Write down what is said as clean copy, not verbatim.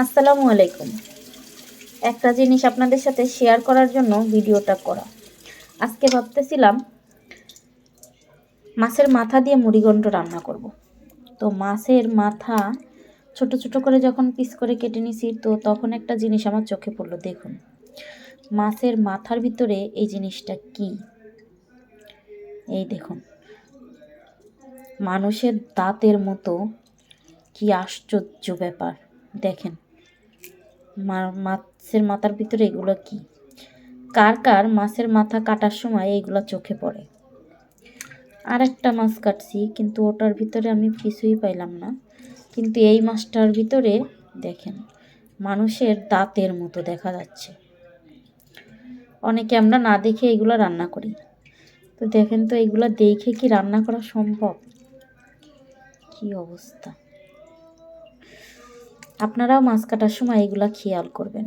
আসসালামু আলাইকুম। একটা জিনিস আপনাদের সাথে শেয়ার করার জন্য ভিডিওটা করা। আজকে ভাবতেছিলাম মাছের মাথা দিয়ে মুড়িঘণ্ট রান্না করব। তো মাছের মাথা ছোট ছোট করে যখন পিস করে কেটে নিছি, তো তখন একটা জিনিস আমার চোখে পড়লো। দেখুন, মাছের মাথার ভিতরে এই জিনিসটা কি? এই দেখুন, মানুষের দাঁতের মতো। কি আশ্চর্য ব্যাপার! দেখেন, মাছের মাথার ভিতরে এগুলো কি? কার কার মাছের মাথা কাটার সময় এইগুলো চোখে পড়ে? আর একটা মাছ কাটছি, কিন্তু ওটার ভিতরে আমি কিছুই পাইলাম না। কিন্তু এই মাছটার ভিতরে দেখেন, মানুষের দাঁতের মতো দেখা যাচ্ছে। অনেকে আমরা না দেখে এগুলো রান্না করি। তো দেখেন তো, এগুলো দেখে কি রান্না করা সম্ভব? কি অবস্থা! আপনারাও মাছ কাটার সময় এগুলা খেয়াল করবেন।